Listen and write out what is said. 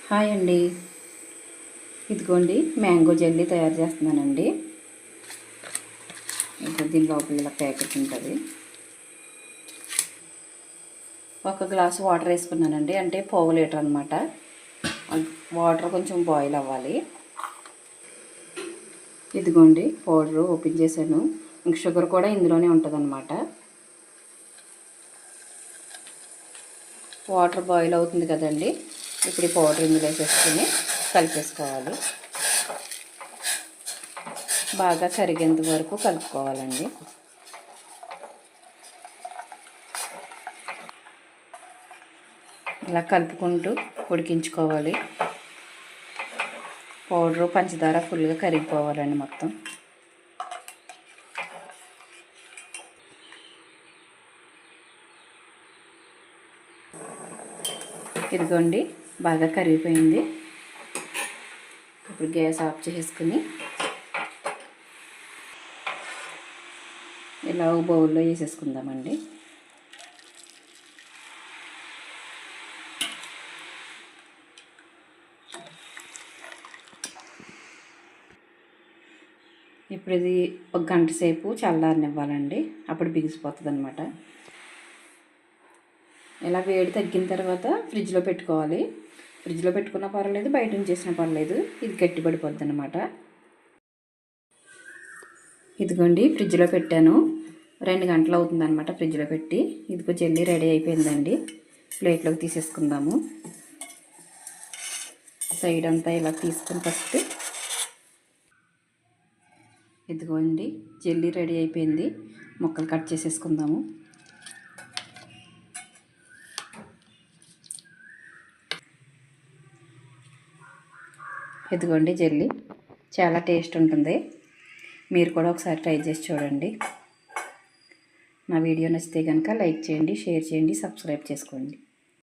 Hi అండి. ఇదిగోండి mango jelly తయారు చేస్తున్నానండి. ఇంకా దీని లోపల ఇలా ప్యాకెట్ ఉంటుంది. ఒక గ్లాసు వాటర్ వేసుకున్నానండి, అంటే పావు లీటర్ అనమాట. వాటర్ కొంచెం బాయిల్ అవ్వాలి. ఇదిగోండి పౌడరు ఓపెన్ చేశాను. ఇంక షుగర్ కూడా ఇందులోనే ఉంటుంది అనమాట. వాటర్ బాయిల్ అవుతుంది కదండి, ఇప్పుడు ఈ పౌడర్ ఇందులో వేసేసుకుని కలిపేసుకోవాలి. బాగా కరిగేంత వరకు కలుపుకోవాలండి. ఇలా కలుపుకుంటూ ఉడికించుకోవాలి. పౌడరు పంచదార ఫుల్గా కరిగిపోవాలండి మొత్తం. ఇదిగోండి బాగా కరిగిపోయింది. ఇప్పుడు గ్యాస్ ఆఫ్ చేసుకుని ఇలా బౌల్లో వేసేసుకుందామండి. ఇప్పుడు ఇది ఒక గంట సేపు చల్లారనివ్వాలండి, అప్పుడు బిగిసిపోతుంది అనమాట. ఇలా వేడి తగ్గిన తర్వాత ఫ్రిడ్జ్లో పెట్టుకోవాలి. ఫ్రిడ్జ్లో పెట్టుకున్నా పర్వాలేదు, బయట ఉంచేసినా పర్లేదు, ఇది గట్టిపడిపోద్ది అనమాట. ఇదిగోండి ఫ్రిడ్జ్లో పెట్టాను, 2 గంటలు అవుతుంది అనమాట ఫ్రిడ్జ్లో పెట్టి. ఇదిగో జెల్లీ రెడీ అయిపోయిందండి. ప్లేట్లోకి తీసేసుకుందాము. సైడ్ అంతా ఇలా తీసుకుని ఫస్ట్ ఇదిగోండి జెల్లీ రెడీ అయిపోయింది. ముక్కలు కట్ చేసేసుకుందాము. ఇదిగోండి జెల్లీ చాలా టేస్ట్ ఉంటుంది. మీరు కూడా ఒకసారి ట్రై చేసి చూడండి. నా వీడియో నచ్చితే కనుక లైక్ చేయండి, షేర్ చేయండి, సబ్స్క్రైబ్ చేసుకోండి.